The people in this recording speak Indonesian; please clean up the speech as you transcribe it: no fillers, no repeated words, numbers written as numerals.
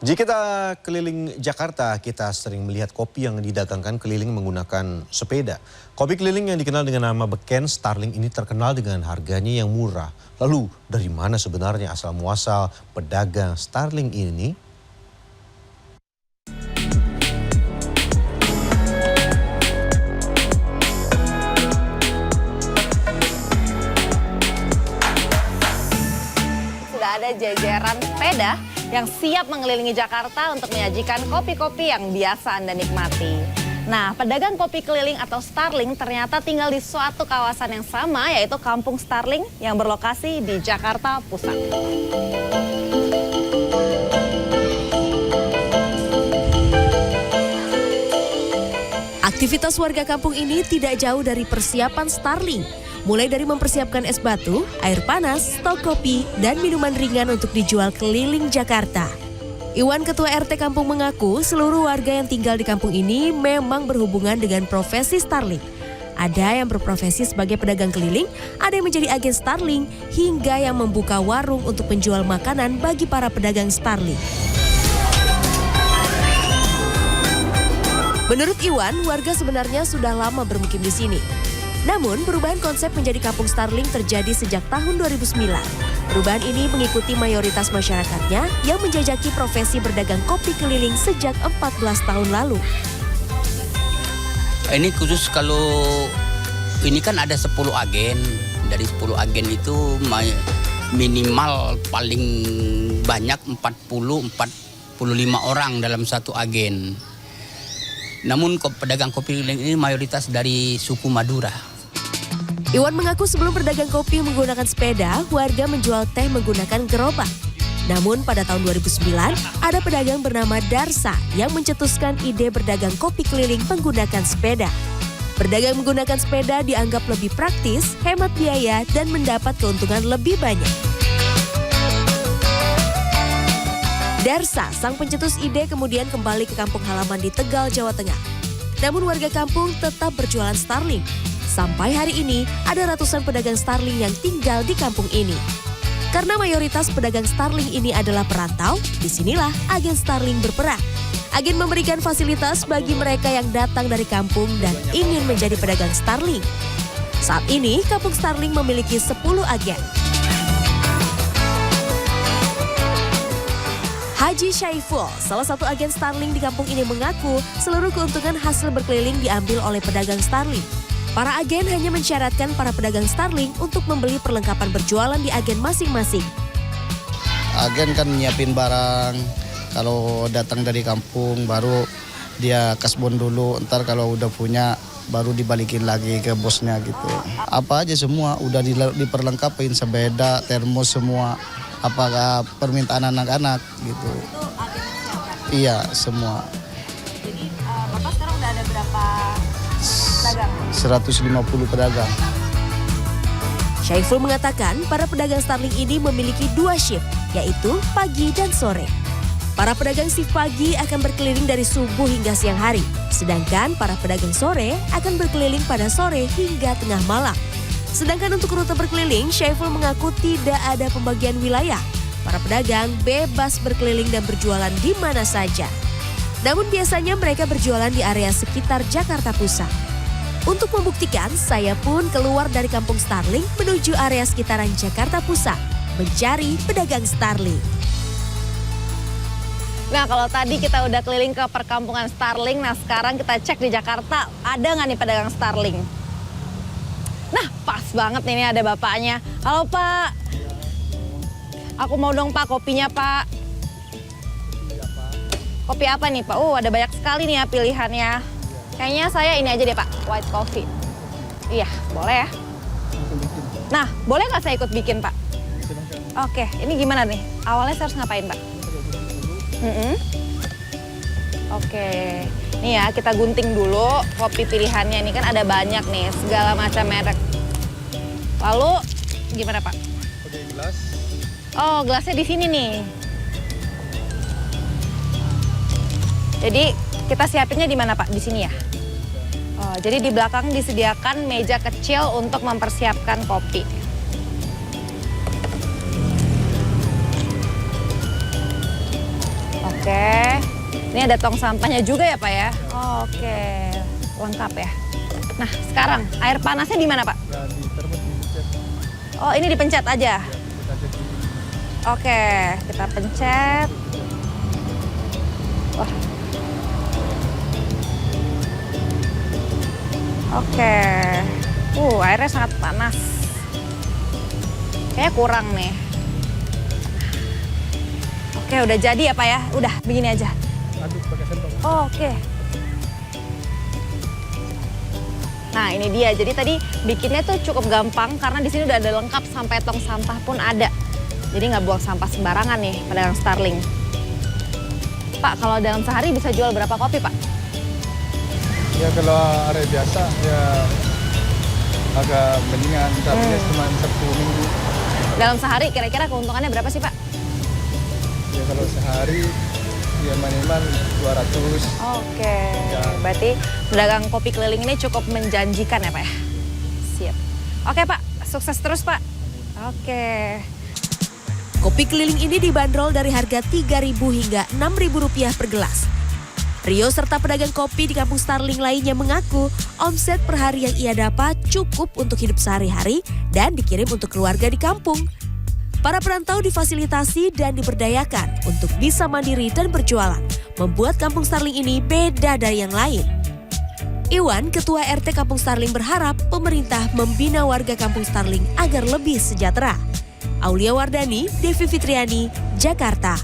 Jika kita keliling Jakarta, kita sering melihat kopi yang didatangkan keliling menggunakan sepeda. Kopi keliling yang dikenal dengan nama beken Starling ini terkenal dengan harganya yang murah. Lalu, dari mana sebenarnya asal muasal pedagang Starling ini? Sudah ada jajaran sepeda yang siap mengelilingi Jakarta untuk menyajikan kopi-kopi yang biasa Anda nikmati. Nah, pedagang kopi keliling atau Starling ternyata tinggal di suatu kawasan yang sama, yaitu Kampung Starling yang berlokasi di Jakarta Pusat. Aktivitas warga kampung ini tidak jauh dari persiapan Starling. Mulai dari mempersiapkan es batu, air panas, stok kopi, dan minuman ringan untuk dijual keliling Jakarta. Iwan, Ketua RT Kampung, mengaku seluruh warga yang tinggal di kampung ini memang berhubungan dengan profesi Starling. Ada yang berprofesi sebagai pedagang keliling, ada yang menjadi agen Starling, hingga yang membuka warung untuk menjual makanan bagi para pedagang Starling. Menurut Iwan, warga sebenarnya sudah lama bermukim di sini. Namun, perubahan konsep menjadi Kampung Starling terjadi sejak tahun 2009. Perubahan ini mengikuti mayoritas masyarakatnya yang menjajaki profesi berdagang kopi keliling sejak 14 tahun lalu. Ini khusus kalau ini kan ada 10 agen. Dari 10 agen itu minimal paling banyak 40-45 orang dalam satu agen. Namun pedagang kopi keliling ini mayoritas dari suku Madura. Iwan mengaku sebelum berdagang kopi menggunakan sepeda, warga menjual teh menggunakan gerobak. Namun pada tahun 2009, ada pedagang bernama Darsa yang mencetuskan ide berdagang kopi keliling menggunakan sepeda. Berdagang menggunakan sepeda dianggap lebih praktis, hemat biaya, dan mendapat keuntungan lebih banyak. Darsa, sang pencetus ide, kemudian kembali ke kampung halaman di Tegal, Jawa Tengah. Namun warga kampung tetap berjualan Starling. Sampai hari ini, ada ratusan pedagang Starling yang tinggal di kampung ini. Karena mayoritas pedagang Starling ini adalah perantau, disinilah agen Starling berperan. Agen memberikan fasilitas bagi mereka yang datang dari kampung dan ingin menjadi pedagang Starling. Saat ini, Kampung Starling memiliki 10 agen. Haji Syaiful, salah satu agen Starling di kampung ini, mengaku seluruh keuntungan hasil berkeliling diambil oleh pedagang Starling. Para agen hanya mensyaratkan para pedagang Starling untuk membeli perlengkapan berjualan di agen masing-masing. Agen kan nyiapin barang, kalau datang dari kampung baru dia kasbon dulu, ntar kalau udah punya baru dibalikin lagi ke bosnya gitu. Apa aja semua udah diperlengkapin, sepeda, termos semua. Apakah permintaan anak-anak gitu. Iya, semua. Jadi Bapak sekarang udah ada berapa pedagang? 150 pedagang. Syaiful mengatakan para pedagang Starling ini memiliki 2 shift, yaitu pagi dan sore. Para pedagang shift pagi akan berkeliling dari subuh hingga siang hari, sedangkan para pedagang sore akan berkeliling pada sore hingga tengah malam. Sedangkan untuk rute berkeliling, Syaiful mengaku tidak ada pembagian wilayah. Para pedagang bebas berkeliling dan berjualan di mana saja. Namun biasanya mereka berjualan di area sekitar Jakarta Pusat. Untuk membuktikan, saya pun keluar dari Kampung Starling menuju area sekitaran Jakarta Pusat, mencari pedagang Starling. Nah, kalau tadi kita udah keliling ke perkampungan Starling, nah sekarang kita cek di Jakarta, ada nggak nih pedagang Starling? Nah, pas banget nih, ini ada bapaknya. Halo Pak, aku mau dong Pak kopinya Pak. Kopi apa nih Pak? Ada banyak sekali nih ya pilihannya. Kayaknya saya ini aja deh Pak, white coffee. Iya, boleh ya. Nah, boleh nggak saya ikut bikin Pak? Oke, ini gimana nih? Awalnya saya harus ngapain Pak? Oke, nih ya kita gunting dulu kopi pilihannya. Ini kan ada banyak nih, segala macam merek. Lalu gimana Pak? Oke, gelas. Oh, gelasnya di sini nih. Jadi kita siapinnya di mana Pak? Di sini ya? Oh, jadi di belakang disediakan meja kecil untuk mempersiapkan kopi. Oke. Ini ada tong sampahnya juga ya Pak ya? Oke, lengkap ya. Nah sekarang air panasnya di mana Pak? Ya, di termos dipencet. Oh ini dipencet aja? Ya, kita jadi Oke, kita pencet. Wah. Oke. Airnya sangat panas. Kayaknya kurang nih. Oke, udah jadi ya Pak ya? Udah, begini aja. aduk pakai sendok. Oke. Nah ini dia, jadi tadi bikinnya tuh cukup gampang karena di sini udah ada lengkap sampai tong sampah pun ada. Jadi nggak buang sampah sembarangan nih pedagang Starling. Pak, kalau dalam sehari bisa jual berapa kopi Pak? Ya kalau hari biasa ya agak mendingan, tapi cuma Sabtu Minggu. Dalam sehari kira-kira keuntungannya berapa sih Pak? Ya kalau sehari ya minimal 200. Oke, Ya. berarti pedagang kopi keliling ini cukup menjanjikan ya Pak ya? Siap. Oke Pak, sukses terus Pak. Oke. Kopi keliling ini dibanderol dari harga Rp3.000 hingga Rp6.000 per gelas. Rio serta pedagang kopi di kampung Starling lainnya mengaku omset per hari yang ia dapat cukup untuk hidup sehari-hari dan dikirim untuk keluarga di kampung. Para perantau difasilitasi dan diberdayakan untuk bisa mandiri dan berjualan, membuat kampung Starling ini beda dari yang lain. Iwan, Ketua RT Kampung Starling berharap pemerintah membina warga kampung Starling agar lebih sejahtera. Aulia Wardani, Devi Fitriani, Jakarta.